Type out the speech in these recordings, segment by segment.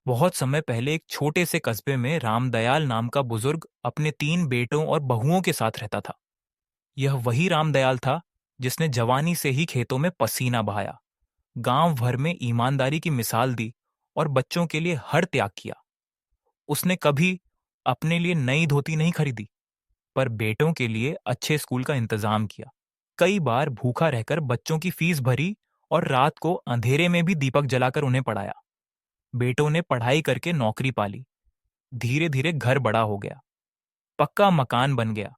बहुत समय पहले एक छोटे से कस्बे में रामदयाल नाम का बुजुर्ग अपने 3 बेटों और बहुओं के साथ रहता था। यह वही रामदयाल था जिसने जवानी से ही खेतों में पसीना बहाया, गांव भर में ईमानदारी की मिसाल दी और बच्चों के लिए हर त्याग किया। उसने कभी अपने लिए नई धोती नहीं खरीदी, पर बेटों के लिए अच्छे स्कूल का इंतजाम किया। कई बार भूखा रहकर बच्चों की फीस भरी और रात को अंधेरे में भी दीपक जलाकर उन्हें पढ़ाया। बेटों ने पढ़ाई करके नौकरी पाली। धीरे धीरे घर बड़ा हो गया, पक्का मकान बन गया।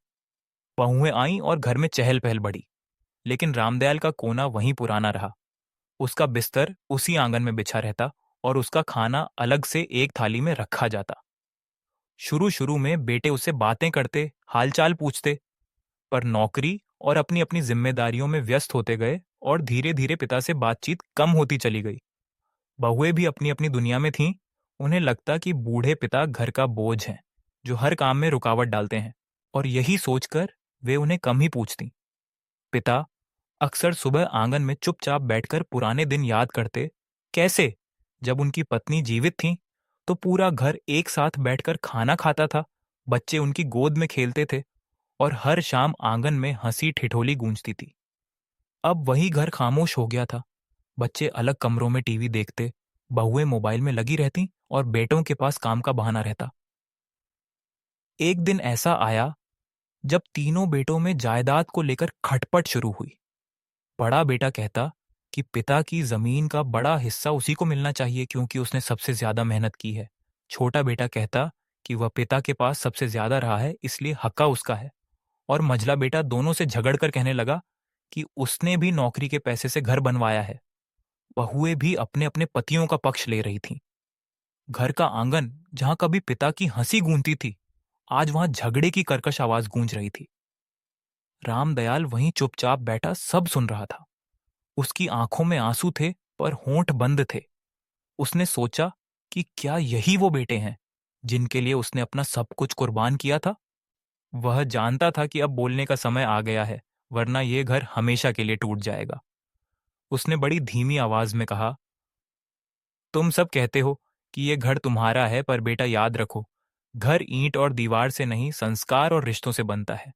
बहुएं आईं और घर में चहल पहल बढ़ी। लेकिन रामदयाल का कोना वहीं पुराना रहा। उसका बिस्तर उसी आंगन में बिछा रहता और उसका खाना अलग से एक थाली में रखा जाता। शुरू शुरू में बेटे उससे बातें करते, हालचाल पूछते, पर नौकरी और अपनी अपनी जिम्मेदारियों में व्यस्त होते गए और धीरे धीरे पिता से बातचीत कम होती चली गई। बहुएं भी अपनी अपनी दुनिया में थीं। उन्हें लगता कि बूढ़े पिता घर का बोझ हैं, जो हर काम में रुकावट डालते हैं, और यही सोचकर वे उन्हें कम ही पूछती। पिता अक्सर सुबह आंगन में चुपचाप बैठकर पुराने दिन याद करते। कैसे जब उनकी पत्नी जीवित थी तो पूरा घर एक साथ बैठकर खाना खाता था, बच्चे उनकी गोद में खेलते थे और हर शाम आंगन में हंसी ठिठोली गूंजती थी। अब वही घर खामोश हो गया था। बच्चे अलग कमरों में टीवी देखते, बहुएं मोबाइल में लगी रहती और बेटों के पास काम का बहाना रहता। एक दिन ऐसा आया जब तीनों बेटों में जायदाद को लेकर खटपट शुरू हुई। बड़ा बेटा कहता कि पिता की जमीन का बड़ा हिस्सा उसी को मिलना चाहिए क्योंकि उसने सबसे ज्यादा मेहनत की है। छोटा बेटा कहता कि वह पिता के पास सबसे ज्यादा रहा है, इसलिए हक्का उसका है। और मझला बेटा दोनों से झगड़कर कहने लगा कि उसने भी नौकरी के पैसे से घर बनवाया है। बहुएं भी अपने अपने पतियों का पक्ष ले रही थीं। घर का आंगन जहां कभी पिता की हंसी गूंजती थी, आज वहां झगड़े की कर्कश आवाज गूंज रही थी। रामदयाल वहीं चुपचाप बैठा सब सुन रहा था। उसकी आंखों में आंसू थे, पर होंठ बंद थे। उसने सोचा कि क्या यही वो बेटे हैं जिनके लिए उसने अपना सब कुछ कुर्बान किया था। वह जानता था कि अब बोलने का समय आ गया है, वरना यह घर हमेशा के लिए टूट जाएगा। उसने बड़ी धीमी आवाज में कहा, तुम सब कहते हो कि यह घर तुम्हारा है, पर बेटा याद रखो, घर ईंट और दीवार से नहीं, संस्कार और रिश्तों से बनता है।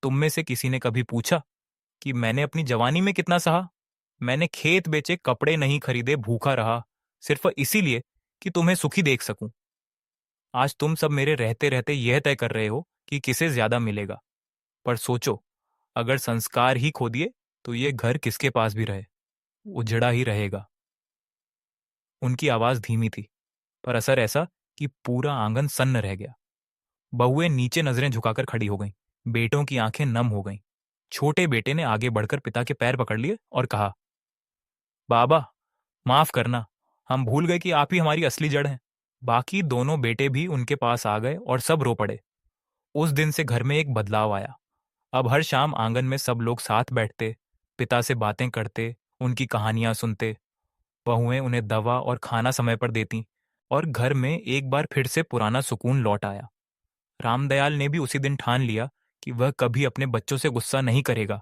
तुम में से किसी ने कभी पूछा कि मैंने अपनी जवानी में कितना सहा? मैंने खेत बेचे, कपड़े नहीं खरीदे, भूखा रहा, सिर्फ इसीलिए कि तुम्हें सुखी देख सकूं। आज तुम सब मेरे रहते रहते यह तय कर रहे हो कि किसे ज्यादा मिलेगा। पर सोचो, अगर संस्कार ही खो दिए तो ये घर किसके पास भी रहे, उजड़ा ही रहेगा। उनकी आवाज धीमी थी, पर असर ऐसा कि पूरा आंगन सन्न रह गया। बहुएं नीचे नजरें झुकाकर खड़ी हो गईं। बेटों की आंखें नम हो गईं। छोटे बेटे ने आगे बढ़कर पिता के पैर पकड़ लिए और कहा, बाबा, माफ करना, हम भूल गए कि आप ही हमारी असली जड़ हैं। बाकी दोनों बेटे भी उनके पास आ गए और सब रो पड़े। उस दिन से घर में एक बदलाव आया। अब हर शाम आंगन में सब लोग साथ बैठते, पिता से बातें करते, उनकी कहानियां सुनते। बहुएं उन्हें दवा और खाना समय पर देती और घर में एक बार फिर से पुराना सुकून लौट आया। रामदयाल ने भी उसी दिन ठान लिया कि वह कभी अपने बच्चों से गुस्सा नहीं करेगा,